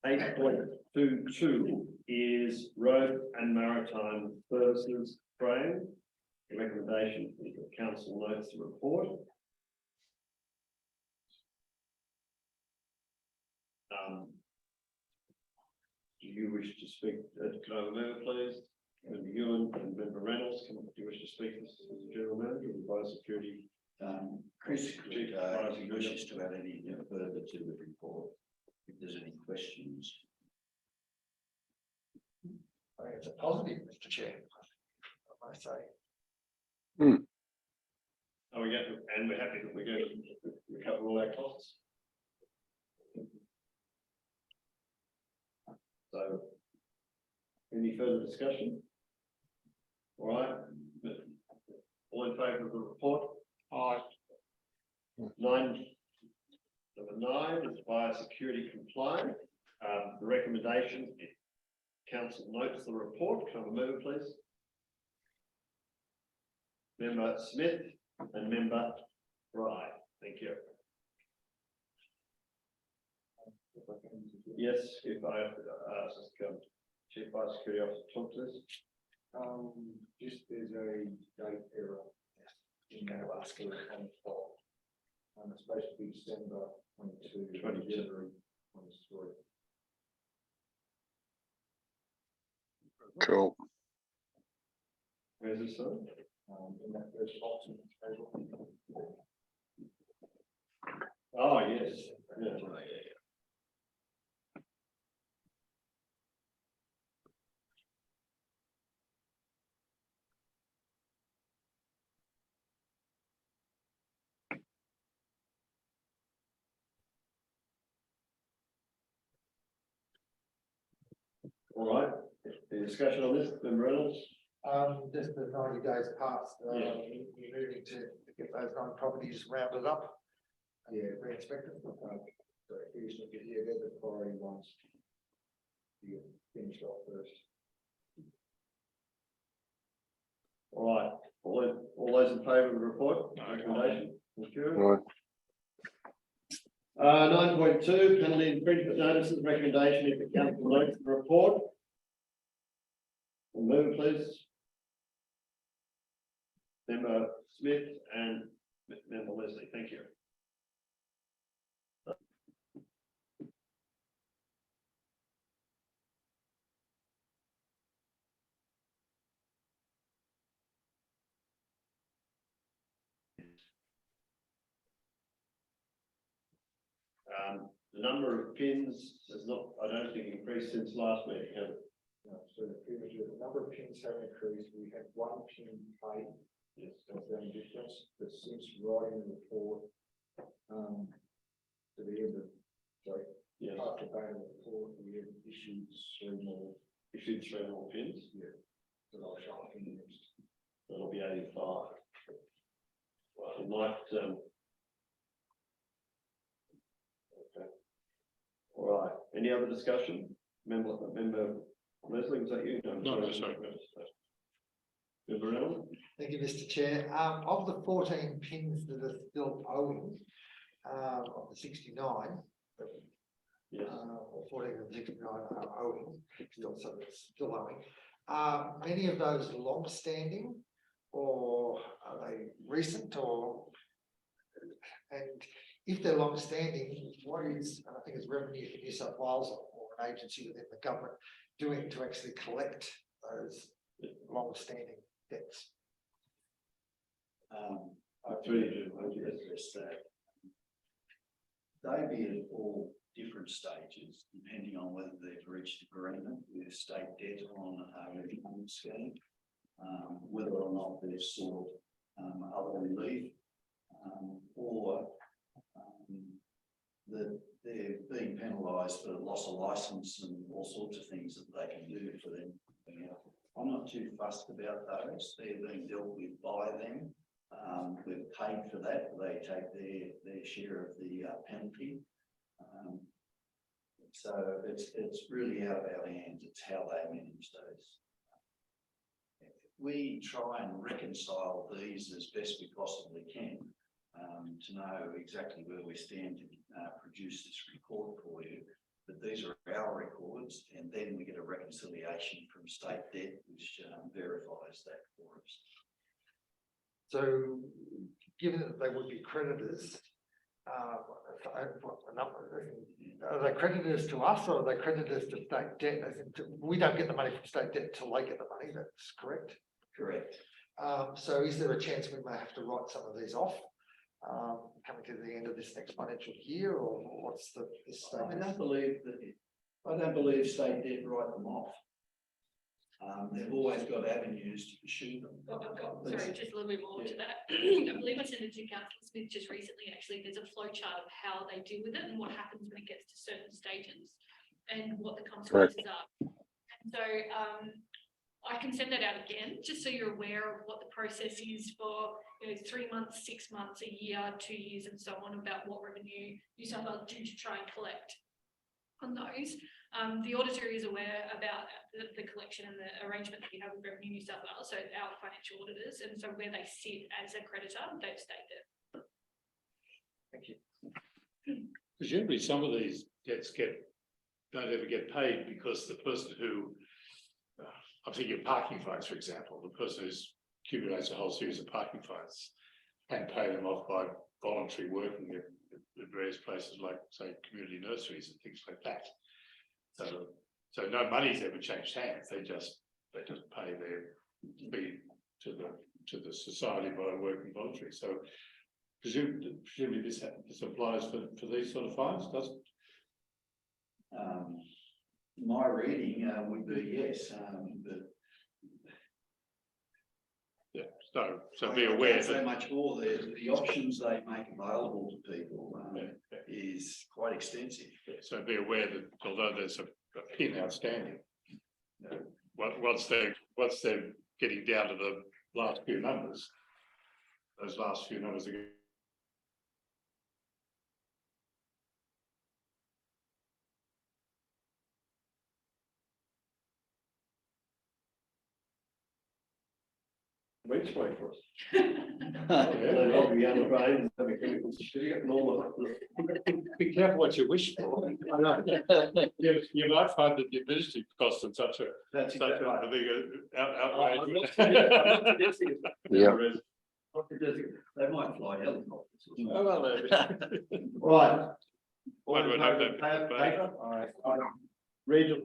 8.22 is road and maritime services frame. The recommendation is that council notes the report. Do you wish to speak, can I have a member, please? Member Ewan and Member Reynolds, do you wish to speak as the general manager of the biosecurity? Chris, Chief if he wishes to add any further to the report, if there's any questions. I think it's a positive, Mr. Chair. I might say. Oh, we get, and we're happy that we're going to recover all our costs. So, any further discussion? All right, all in favour of the report? Aye. Number 9 is biosecurity compliant. The recommendation is council notes the report. Can I have a mover, please? Member Smith and Member Fry. Thank you. Yes, if I ask Chief Biosecurity Officer to talk to this. Just there's a date error. In our last on the file. It's supposed to be December 22, 22. January 23. Cool. Where's this son? In that first box in the table. Oh, yes. Yeah. All right, any discussion on this, Member Reynolds? Just the 90 days past, Yeah. we're moving to get those 9 properties rounded up. And Yeah. re-inspected. So if you just look at here, they're the priority ones. You finish off first. All right, all those in favour of the report, Aye. recommendation, thank you. Right. 9.2, penalty infringement notices, recommendation if the council notes the report. We'll move, please. Member Smith and Member Leslie, thank you. The number of pins has not, I don't think, increased since last meeting, has it? So the number of pins have increased. We had 1 pin paid. Yes, that's the only difference. But since writing the report, to the end of, sorry, Yes, after paying the report, we have issued 3 more. issued 3 more pins, Yeah. That I'll show up in the next. that'll be 85. Well, it might, okay. All right, any other discussion? Member Leslie, was that you? No, sorry. Member Reynolds? Thank you, Mr. Chair. Of the 14 pins that are still owing, of the 69, Yes. or 14 of the 69 are owing, still, so it's still owing. Are any of those long-standing, or are they recent, or? And if they're long-standing, what is, and I think it's Revenue for New South Wales or an agency within the government doing to actually collect those long-standing debts? I really do want to address that. They be at all different stages, depending on whether they've reached agreement with state debt on a refund scheme, whether or not they've sought other relief, or that they're being penalised for loss of licence and all sorts of things that they can do for them. I'm not too fussed about those. They're being dealt with by them. We've paid for that. They take their share of the penalty. So it's really out of our hands. It's how they manage those. We try and reconcile these as best we possibly can to know exactly where we stand to produce this report for you. But these are our records, and then we get a reconciliation from state debt, which verifies that for us. So, given that they would be creditors, are they creditors to us or are they creditors to state debt? As in we don't get the money from state debt till they get the money, that's correct? Correct. So is there a chance we may have to write some of these off? Coming to the end of this next financial year, or what's the I don't believe state debt write them off. They've always got avenues to pursue them. Sorry, just a little bit more to that. I believe I sent it to Councillor Smith just recently, actually, there's a flow chart of how they deal with it and what happens when it gets to certain stages and what the consequences are. And so I can send that out again, just so you're aware of what the process is for 3 months, 6 months, a year, 2 years, and so on, about what revenue New South Wales do to try and collect on those. The auditor is aware about the collection and the arrangement that we have with Revenue New South Wales, so our financial auditors, and so where they sit as a creditor, they've stated. Thank you. Presumably some of these debts don't ever get paid because the person who, I'm thinking of parking fines, for example, the person who accumulates a whole series of parking fines and pay them off by voluntary working at various places like, say, community nurseries and things like that. So no money's ever changed hands. They just pay their fee to the society by working voluntary. So presumably this applies for these sort of fines, does it? My reading would be yes, but yeah. So be aware so that much more. The options they make available to people is quite extensive. so be aware that although there's a pin outstanding, once they're getting down to the last few numbers, those last few numbers are. Wait for us. Be careful what you wish for. You might find that the administrative costs are such a big outrage. Yeah. They might fly helicopters. Right. One would hope that- Regional,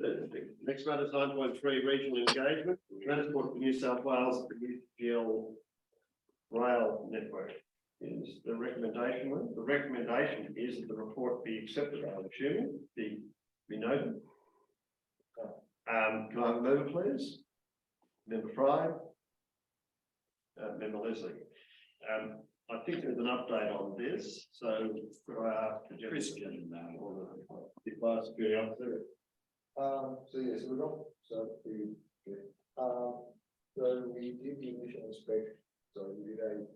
next matter is 9.3, regional engagement, Transport for New South Wales, UGL rail network is the recommendation one. The recommendation is that the report be accepted, I'm assuming, be noted. Can I have a member, please? Member Fry? Member Leslie? I think there's an update on this, so could I ask the Chris gentleman or the Vice Security Officer? So yes, we got, so we did the initial inspection, so we did an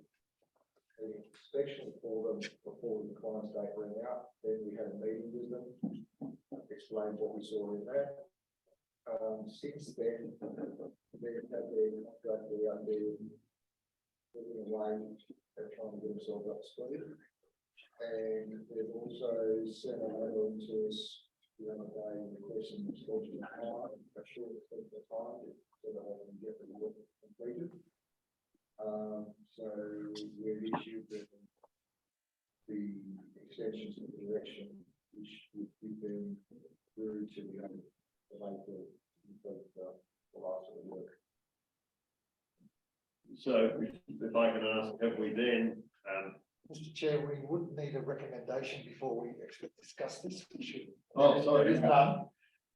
inspection for them before the client's date ran out, then we had a meeting with them, explained what we saw in there. Since then, they've had their contract out there, moving away, they're trying to get themselves up to speed. And they've also sent a letter to us the other day requesting the schedule of time, a short schedule of time, so that they can get the work completed. So we've issued the extensions of direction, which would give them through to the end of April, the last of the work. So if I can ask, have we then, Mr. Chair, we wouldn't need a recommendation before we actually discuss this. We should. Oh, sorry. There is none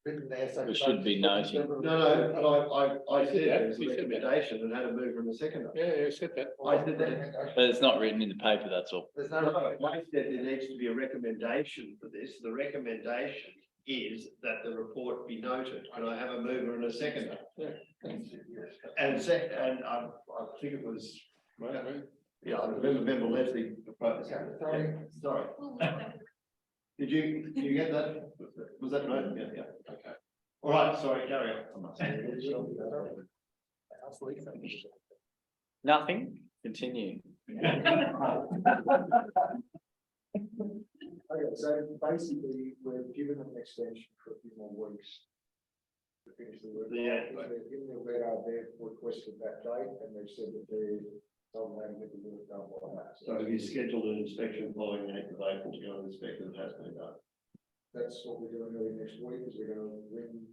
written there, so. There should be noting. no, I said there's a recommendation and had a mover and a seconder. Yeah, you said that. I did that. But it's not written in the paper, that's all. There's No, no. I said there needs to be a recommendation for this. The recommendation is that the report be noted. Can I have a mover and a seconder? And I think it was, yeah, I remember member Leslie proposed. Sorry. Sorry. We'll let that- Did you get that? Was that right? Yeah, okay. All right, sorry, carry on. Nothing, continue. Okay, so basically, we're given an extension for a few more weeks. To finish the work. Yeah. In the letter, they've requested that date, and they've said that they're not going to get the work done by that. So have you scheduled an inspection following the 8th of April to go and inspect if it has been done? That's what we're doing early next week, is we're gonna ring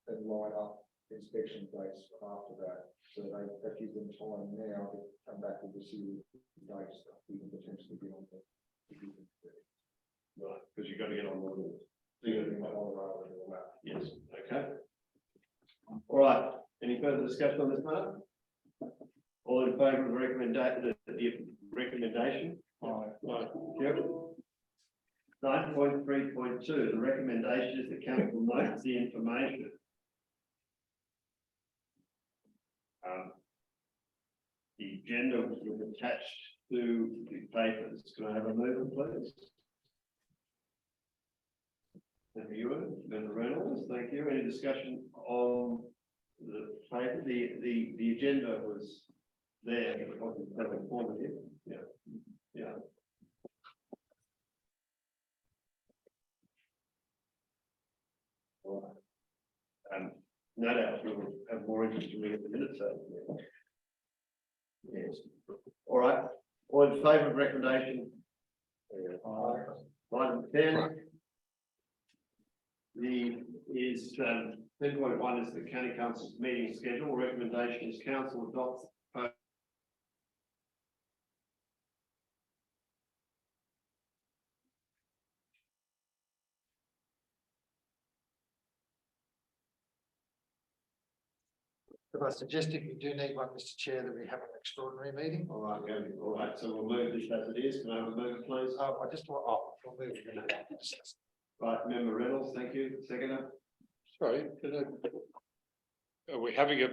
and line up inspection dates after that. So that gives them time now to come back with the series of dates that we can potentially be on the. Right, because you've got to get on board with it. So you're gonna be on the road and all that. Yes, okay. All right, any further discussion on this matter? All in favour of the recommendation? Right, yep. 9.3.2, the recommendation is the council notes the information. The agenda was attached to the papers. Can I have a mover, please? Thank you, Member Reynolds, thank you. Any discussion on the paper? The agenda was there, it wasn't that informative. Yeah. All right. No doubt we will have more interest in reading the minutes. So, yeah. Yes. All right. All in favour of recommendation? Item 10. The is 10.1 is the county council's meeting schedule. Recommendation is council adopts. But I suggest if you do need one, Mr. Chair, that we have an extraordinary meeting. All right, yeah, all right. So we'll move this as it is. Can I have a mover, please? I just want, we'll move it. Right, Member Reynolds, thank you. Seconder. Sorry, are we having a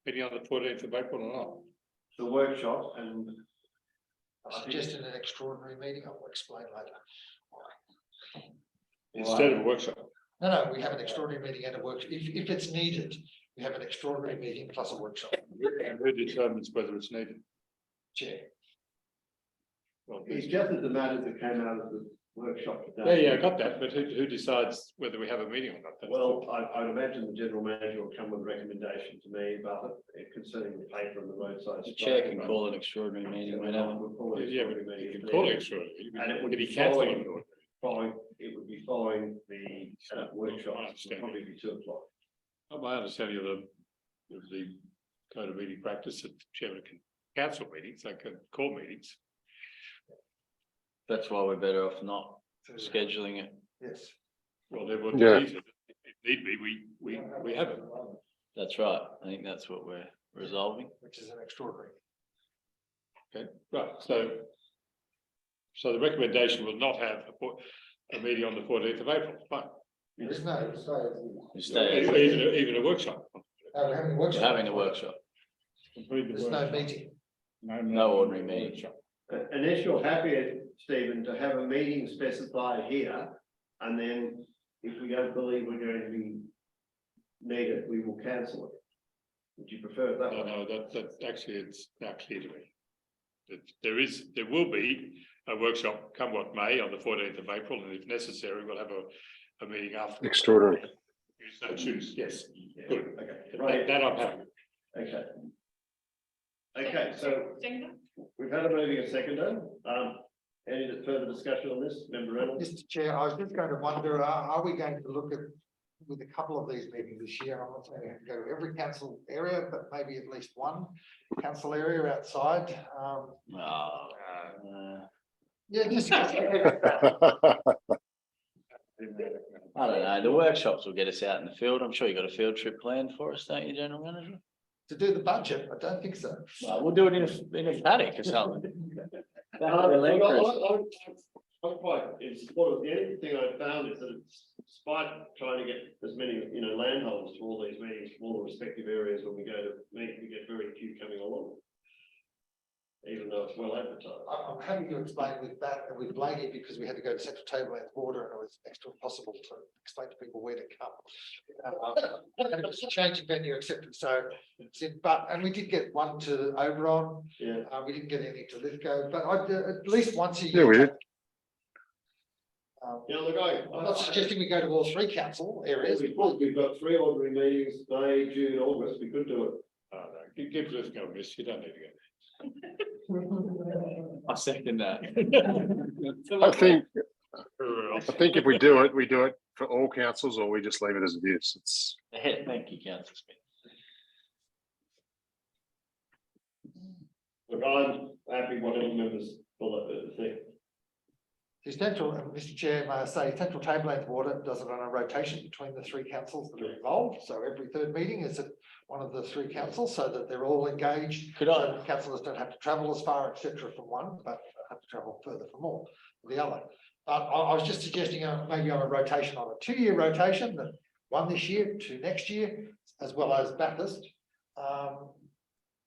meeting on the 14th of April or not? The workshop and. I suggested an extraordinary meeting. I will explain later. Instead of a workshop? No, we have an extraordinary meeting and a workshop. If it's needed, we have an extraordinary meeting plus a workshop. And who determines whether it's needed? Chair. Well, It's just that the matters that came out of the workshop today. yeah, I got that, but who decides whether we have a meeting or not? That's Well, I'd imagine the general manager will come with a recommendation to me about it concerning the paper and the roadside. The chair can call an extraordinary meeting whenever. We'll call it yeah, but extraordinary you meeting. can call it extraordinary. And it would Could be he cancel following- it or? It would be following the workshop. I It'll understand. probably be 2 o'clock. My understanding of the code of meeting practice that the chairman can cancel meetings, they can call meetings. That's why we're better off not scheduling it. Yes. Well, then we'll Yeah. delete it. If need be, we have it. That's right. I think that's what we're resolving. Which is an extraordinary. Okay, right, so the recommendation will not have a meeting on the 14th of April, fine. There's no, We stay, Even a workshop. we're having a we're workshop. having a workshop, There's no meeting. no ordinary meeting. Unless you're happy, Stephen, to have a meeting specified here, and then if we don't believe we're going to be needed, we will cancel it. Would you prefer it that way? No, that actually it's now clear to me. That there will be a workshop come what may on the 14th of April, and if necessary, we'll have a meeting after. Extraordinary. You so choose, yes, Yeah, good. okay, right, That I'm happy. okay. Okay, so Seconder? we've had a moving and seconder. Any further discussion on this, Member Reynolds? Mr. Chair, I was just going to wonder, are we going to look at, with a couple of these meetings this year, I'm not saying we have to go to every council area, but maybe at least one council area outside. Yeah, just. I don't know, the workshops will get us out in the field. I'm sure you got a field trip planned for us, don't you, General Manager? To do the budget, I don't think so. Well, we'll do it in a paddock or something. I'm quite in support of the only thing I found is that it's despite trying to get as many, landholders to all these meetings from all the respective areas when we go to meet, we get very few coming along. Even though it's well advertised. I'm happy to explain with that and with Blaney, because we had to go to central table and water, and it was next to impossible to explain to people where to come. And it was a changing venue, etc. So, and we did get one to Oberon. Yeah. We didn't get anything to Lithgow, but at least once a year. Yeah, we did. Look, I'm not suggesting we go to all three council areas. We've got 3 ordinary meetings, May, June, August, we could do it. No, give Lithgow a miss, you don't need to go. I second that. I think if we do it for all councils, or we just leave it as it is. It's Thank you, councillor Smith. Look, I'm happy whatever members will think. The central, Mr. Chair, may I say, central table and water does it on a rotation between the 3 councils that are involved. So every third meeting is at one of the 3 councils, so that they're all engaged. So the councillors don't have to travel as far, etc., from one, but have to travel further from all the other. I was just suggesting maybe on a rotation, on a 2-year rotation, that 1 this year, 2 next year, as well as Bathurst.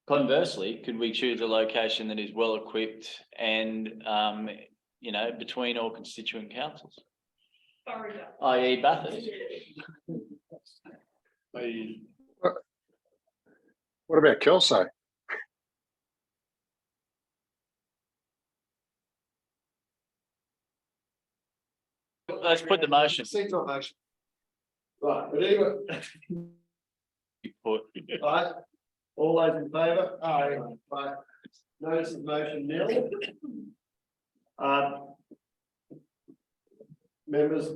Conversely, could we choose a location that is well equipped and between all constituent councils, i.e. Bathurst? what about Kelso? Let's put the motion. Seats on motion. Right, but anyway, right, all those in favour? Aye. Right, notice of motion nil. Members,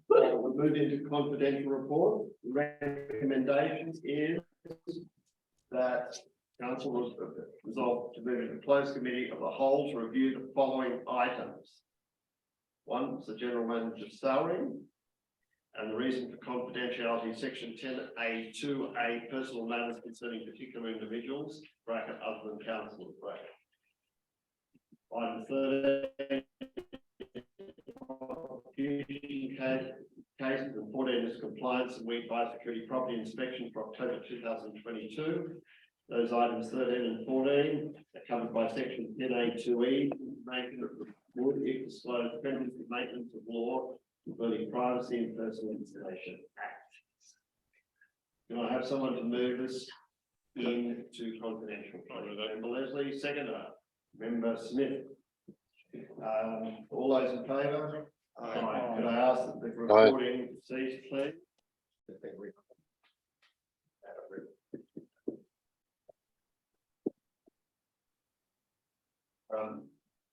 we'll move into confidential report. Recommendations is that council was resolved to move into closed committee of the whole to review the following items. 1 is the general manager's salary, and the reason for confidentiality, section 10A2A, personal matters concerning particular individuals, bracket other than councillors, bracket. Item 13. Cases and 14 is compliance and weed biosecurity property inspection for October 2022. Those items 13 and 14 are covered by section 10A2E, making it would if disclosed premises of maintenance of law, including privacy and personal information act. Can I have someone to move this into confidential? Member Leslie, seconder. Member Smith. All those in favour? Aye. Could I ask that the recording cease, please?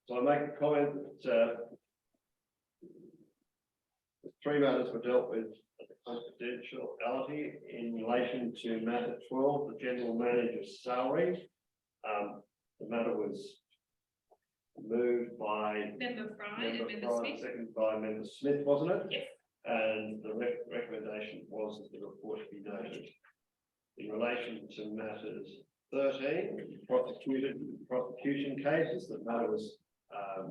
So I make a comment that 3 matters were dealt with at the confidentiality in relation to matter 12, the general manager's salary. The matter was moved by Member Fry and Member Smith. Seconded by Member Smith, wasn't it? Yes. And the recommendation was that the report be noted. In relation to matters 13, prosecution cases, the matter was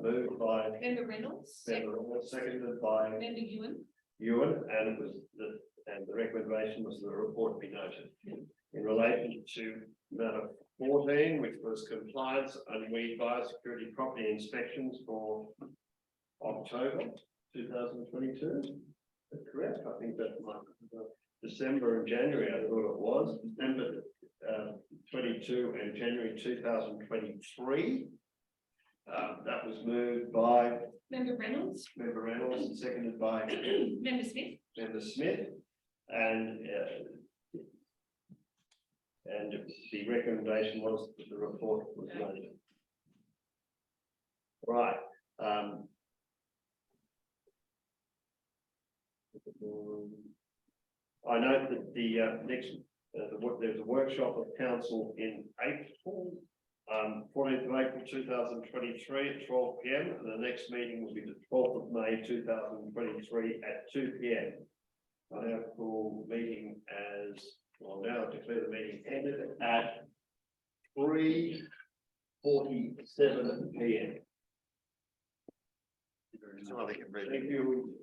moved by Member Reynolds. seconded by Member Ewan, and it was the recommendation was the report be noted. In relation to matter 14, which was compliance and weed biosecurity property inspections for October 2022. That's correct. I think that might December and January, I thought it was December 22 and January 2023. That was moved by Member Reynolds. and seconded by Member Smith. Member Smith, and the recommendation was that the report was made. Right. I note that there's a workshop of council in April, 14th of April 2023 at 12 p.m. and the next meeting will be the 12th of May 2023 at 2 p.m. I now call meeting as well. Now declare the meeting ended at 3:47 p.m. Thank you.